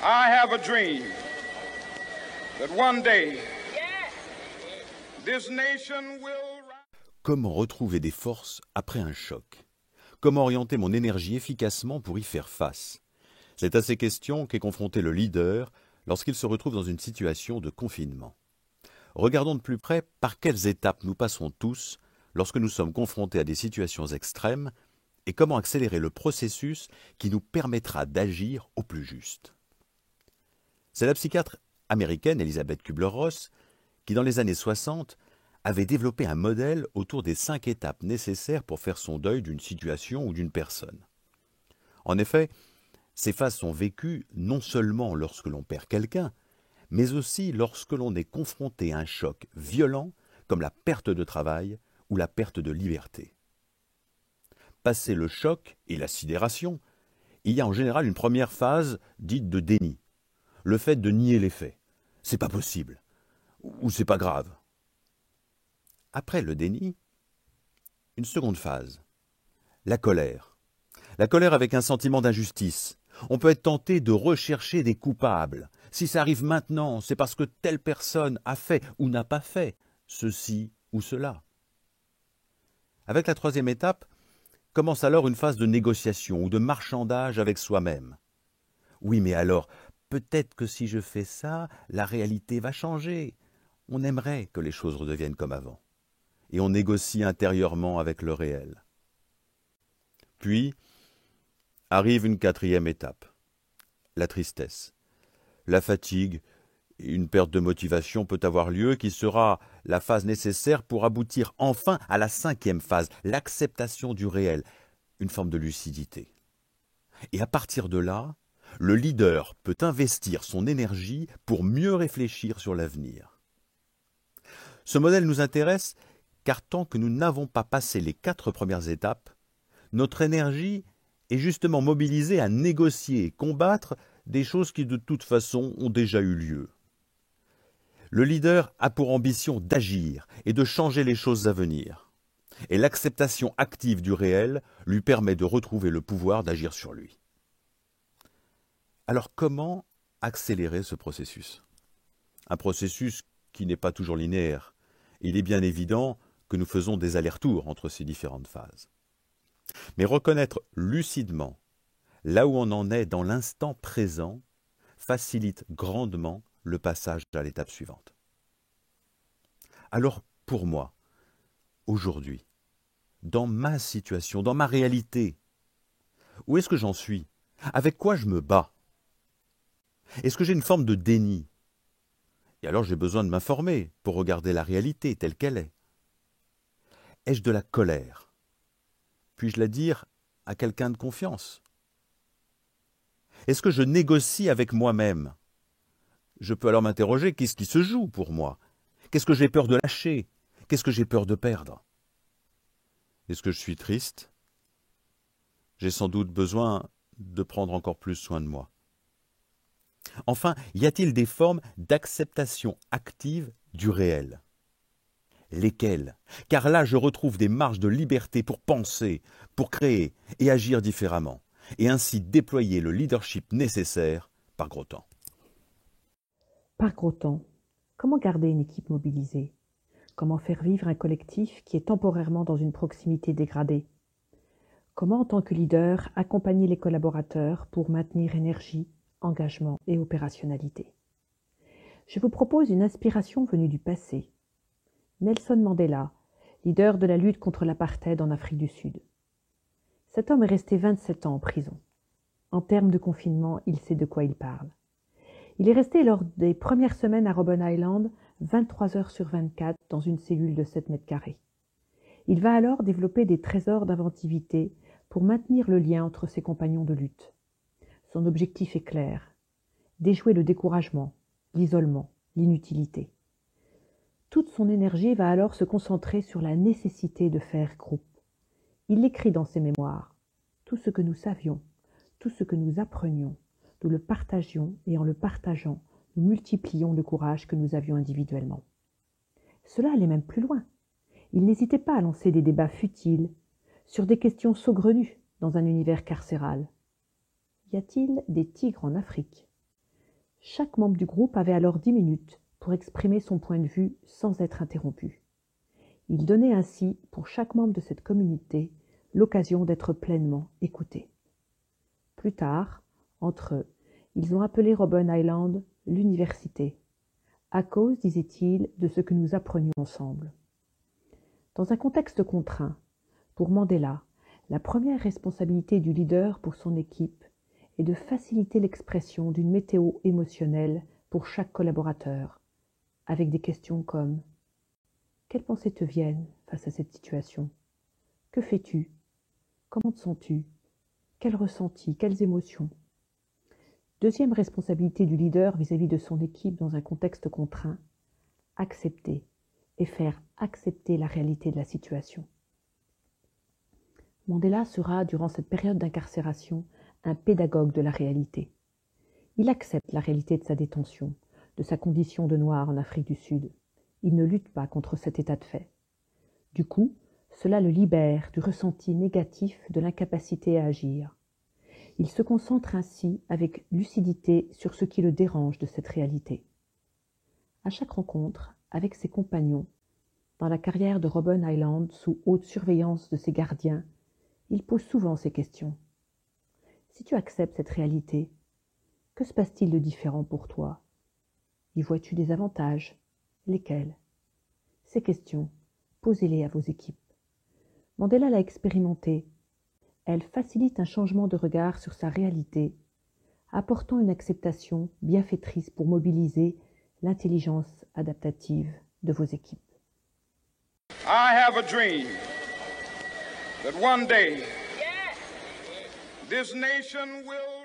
I have a dream that one day this nation will... Comment retrouver des forces après un choc? Comment orienter mon énergie efficacement pour y faire face? C'est à ces questions qu'est confronté le leader lorsqu'il se retrouve dans une situation de confinement. Regardons de plus près par quelles étapes nous passons tous lorsque nous sommes confrontés à des situations extrêmes et comment accélérer le processus qui nous permettra d'agir au plus juste. C'est la psychiatre américaine Elizabeth Kubler-Ross qui, dans les années 60, avait développé un modèle autour des 5 étapes nécessaires pour faire son deuil d'une situation ou d'une personne. En effet, ces phases sont vécues non seulement lorsque l'on perd quelqu'un, mais aussi lorsque l'on est confronté à un choc violent comme la perte de travail ou la perte de liberté. Passé le choc et la sidération, il y a en général une première phase dite de déni. Le fait de nier les faits. C'est pas possible. Ou c'est pas grave. Après le déni, une seconde phase. La colère. La colère avec un sentiment d'injustice. On peut être tenté de rechercher des coupables. Si ça arrive maintenant, c'est parce que telle personne a fait ou n'a pas fait ceci ou cela. Avec la troisième étape, commence alors une phase de négociation ou de marchandage avec soi-même. Oui, mais alors, peut-être que si je fais ça, la réalité va changer. On aimerait que les choses redeviennent comme avant. Et on négocie intérieurement avec le réel. Puis, arrive une quatrième étape, la tristesse. La fatigue et une perte de motivation peut avoir lieu qui sera la phase nécessaire pour aboutir enfin à la cinquième phase, l'acceptation du réel, une forme de lucidité. Et à partir de là, le leader peut investir son énergie pour mieux réfléchir sur l'avenir. Ce modèle nous intéresse car tant que nous n'avons pas passé les 4 premières étapes, notre énergie est justement mobilisée à négocier et combattre des choses qui de toute façon ont déjà eu lieu. Le leader a pour ambition d'agir et de changer les choses à venir. Et l'acceptation active du réel lui permet de retrouver le pouvoir d'agir sur lui. Alors comment accélérer ce processus? Un processus qui n'est pas toujours linéaire. Il est bien évident que nous faisons des allers-retours entre ces différentes phases. Mais reconnaître lucidement là où on en est dans l'instant présent facilite grandement le passage à l'étape suivante. Alors pour moi, aujourd'hui, dans ma situation, dans ma réalité, où est-ce que j'en suis? Avec quoi je me bats? Est-ce que j'ai une forme de déni? Et alors j'ai besoin de m'informer pour regarder la réalité telle qu'elle est. Ai-je de la colère? Puis-je la dire à quelqu'un de confiance? Est-ce que je négocie avec moi-même? Je peux alors m'interroger, qu'est-ce qui se joue pour moi? Qu'est-ce que j'ai peur de lâcher? Qu'est-ce que j'ai peur de perdre? Est-ce que je suis triste? J'ai sans doute besoin de prendre encore plus soin de moi. Enfin, y a-t-il des formes d'acceptation active du réel? Lesquelles? Car là, je retrouve des marges de liberté pour penser, pour créer et agir différemment, et ainsi déployer le leadership nécessaire par gros temps. Par gros temps, comment garder une équipe mobilisée? Comment faire vivre un collectif qui est temporairement dans une proximité dégradée? Comment, en tant que leader, accompagner les collaborateurs pour maintenir énergie, engagement et opérationnalité? Je vous propose une inspiration venue du passé. Nelson Mandela, leader de la lutte contre l'apartheid en Afrique du Sud. Cet homme est resté 27 ans en prison. En termes de confinement, il sait de quoi il parle. Il est resté lors des premières semaines à Robben Island 23 heures sur 24 dans une cellule de 7 mètres carrés. Il va alors développer des trésors d'inventivité pour maintenir le lien entre ses compagnons de lutte. Son objectif est clair, déjouer le découragement, l'isolement, l'inutilité. Toute son énergie va alors se concentrer sur la nécessité de faire groupe. Il écrit dans ses mémoires « Tout ce que nous savions, tout ce que nous apprenions, nous le partagions et en le partageant, nous multiplions le courage que nous avions individuellement. » Cela allait même plus loin. Il n'hésitait pas à lancer des débats futiles sur des questions saugrenues dans un univers carcéral. Y a-t-il des tigres en Afrique? Chaque membre du groupe avait alors 10 minutes pour exprimer son point de vue sans être interrompu. Il donnait ainsi, pour chaque membre de cette communauté, l'occasion d'être pleinement écouté. Plus tard, entre eux, ils ont appelé Robben Island « l'université », à cause, disait-il, de ce que nous apprenions ensemble. Dans un contexte contraint, pour Mandela, la première responsabilité du leader pour son équipe est de faciliter l'expression d'une météo émotionnelle pour chaque collaborateur, avec des questions comme « Quelles pensées te viennent face à cette situation ? Que fais-tu ? Comment te sens-tu ? Quels ressentis ? Quelles émotions ?» Deuxième responsabilité du leader vis-à-vis de son équipe dans un contexte contraint, accepter et faire accepter la réalité de la situation. Mandela sera, durant cette période d'incarcération, un pédagogue de la réalité. Il accepte la réalité de sa détention, de sa condition de noir en Afrique du Sud. Il ne lutte pas contre cet état de fait. Du coup, cela le libère du ressenti négatif de l'incapacité à agir. Il se concentre ainsi avec lucidité sur ce qui le dérange de cette réalité. À chaque rencontre, avec ses compagnons, dans la carrière de Robben Island, sous haute surveillance de ses gardiens, il pose souvent ces questions. Si tu acceptes cette réalité, que se passe-t-il de différent pour toi ? Y vois-tu des avantages ? Lesquels ? Ces questions, posez-les à vos équipes. Mandela l'a expérimenté. Elle facilite un changement de regard sur sa réalité, apportant une acceptation bienfaitrice pour mobiliser l'intelligence adaptative de vos équipes. I have a dream that one day this nation will